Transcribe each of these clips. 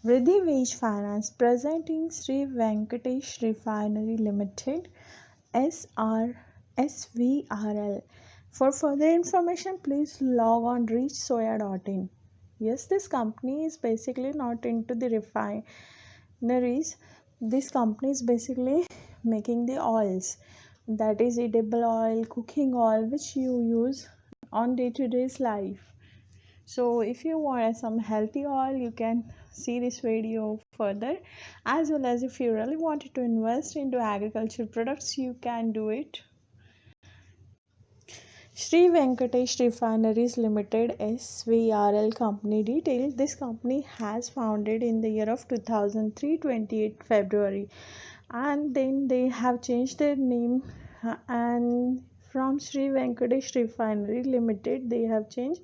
Riddhi Veg Finance presenting Sri Venkatesh Refinery Limited SRSVRL. For further information, please log on reachsoya.in. Yes, this company is basically not into the refineries. This company is basically making the oils, that is edible oil, cooking oil, which you use on day-to-day life. So if you want some healthy oil, you can see this video further, as well as if you really wanted to invest into agriculture products, you can do it. Sri Venkatesh Refineries Limited SVRL company detail. This company has founded in the year of 2003, 28 February, and then they have changed their name, and from Sri Venkatesh Refinery Limited they have changed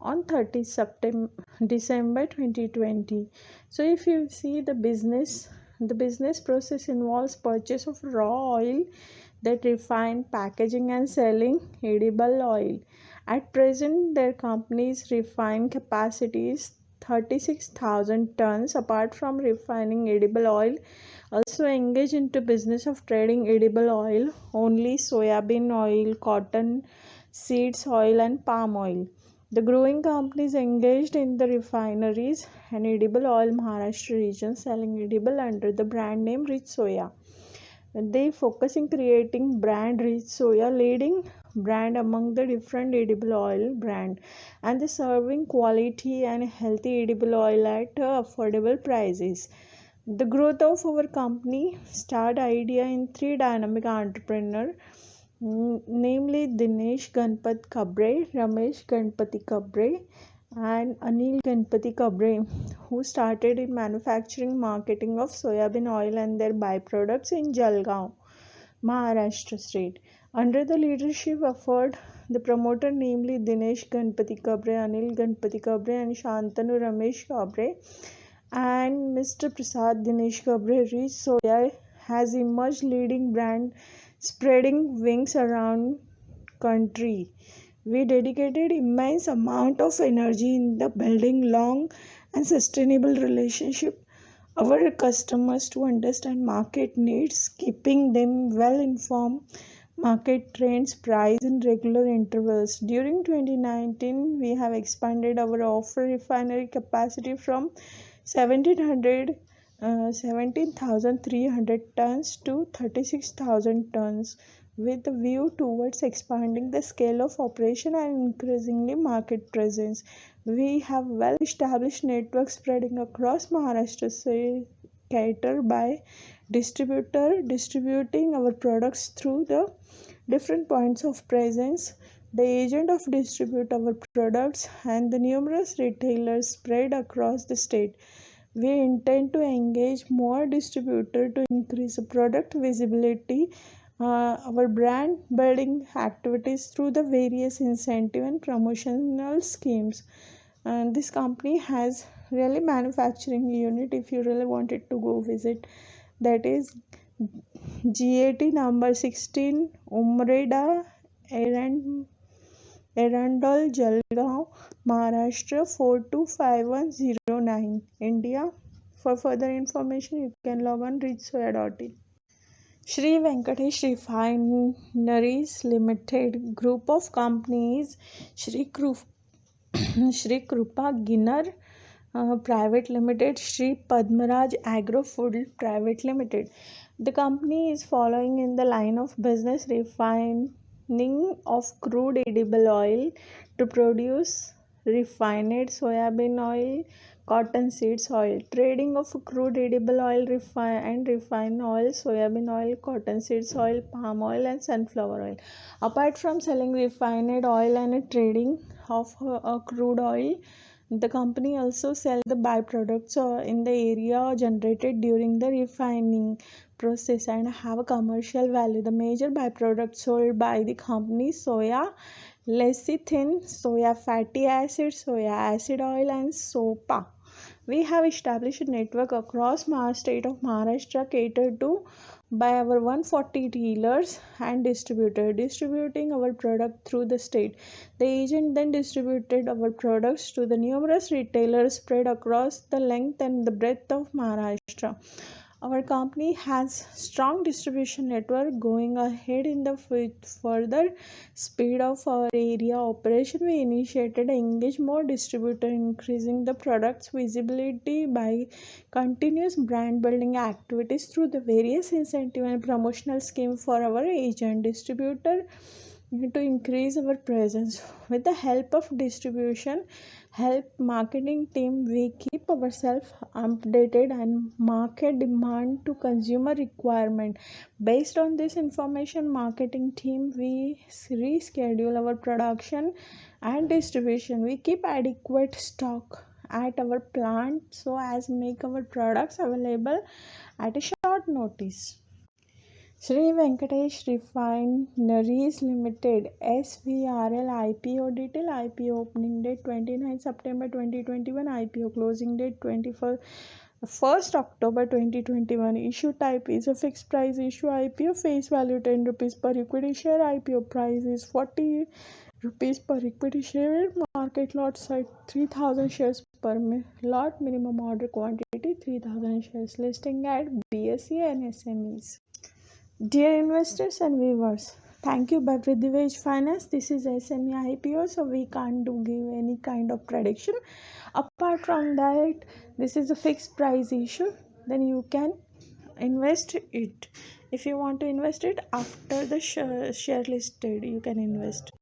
on 30 September December 2020. So if you see the business process involves purchase of raw oil, that refine, packaging and selling edible oil. At present, their company's refined capacity is 36,000 tons. Apart from refining edible oil, also engage into business of trading edible oil, only soybean oil, cotton seeds oil and palm oil. The growing companies engaged in the refineries and edible oil Maharashtra region, selling edible under the brand name Rich Soya. They focus in creating brand Rich Soya, leading brand among the different edible oil brand, and the serving quality and healthy edible oil at affordable prices. The growth of our company start idea in three dynamic entrepreneur, namely Dinesh Ganpat Kabre, Ramesh Ganpati Kabre, and Anil Ganpati Kabre, who started in manufacturing marketing of soybean oil and their byproducts in Jalgaon, Maharashtra state. Under the leadership effort, the promoter, namely Dinesh Ganpati Kabre, Anil Ganpati Kabre, and Shantanu Ramesh Kabre, and Mr. Prasad Dinesh Kabre, Rich Soya has emerged leading brand, spreading wings around country. We dedicated immense amount of energy in the building long and sustainable relationship our customers to understand market needs, keeping them well informed market trends, price in regular intervals. During 2019, we have expanded our offer refinery capacity from 17,300 tons to 36,000 tons, with a view towards expanding the scale of operation and increasingly market presence. We have well established network spreading across Maharashtra, catered by distributor distributing our products through the different points of presence. The agent of distribute our products and the numerous retailers spread across the state. We intend to engage more distributors to increase the product visibility, our brand building activities through the various incentive and promotional schemes. And this company has really manufacturing unit, if you really wanted to go visit, that is GAT number 16 Umreda Erandol Jalgaon, Maharashtra 425109, India. For further information, you can log on reachsoya.in. Sri Venkatesh Refineries Limited group of companies, Shri Krupa Ginnar Private Limited, Shri Padmaraj Agro Food Private Limited. The company is following in the line of business refining of crude edible oil to produce refined soybean oil, cotton seeds oil, trading of crude edible oil, refined oil, soybean oil, cotton seeds oil, palm oil, and sunflower oil. Apart from selling refined oil and trading of crude oil, the company also sell the byproducts in the area generated during the refining process and have a commercial value. The major byproducts sold by the company: soya lecithin, soya fatty acid, soya acid oil, and sopa. We have established a network across state of Maharashtra catered to by our 140 dealers and distributing our product through the state. The agent then distributed our products to the numerous retailers spread across the length and the breadth of Maharashtra. Our company has strong distribution network. Going ahead in the further speed of our area operation, we initiated engage more distributor, increasing the product's visibility by continuous brand building activities through the various incentive and promotional scheme for our agent distributor to increase our presence. With the help of distribution help marketing team, we keep ourselves updated and market demand to consumer requirement. Based on this information, marketing team, we reschedule our production and distribution. We keep adequate stock at our plant so as make our products available at a short notice. Sri Venkatesh Refineries Limited SVRL IPO detail. IPO opening date 29 September 2021, IPO closing date 1st October 2021. Issue type is a fixed price issue. IPO face value 10 rupees per equity share. IPO price is 40 rupees per equity share. Market lot size 3000 shares per lot. Minimum order quantity 3000 shares. Listing at BSE and SMEs. Dear investors and viewers, thank you by Pridhivej Finance. This is SME IPO, so we can't give any kind of prediction. Apart from that, this is a fixed price issue. Then you can invest it. If you want to invest it after the share listed, you can invest.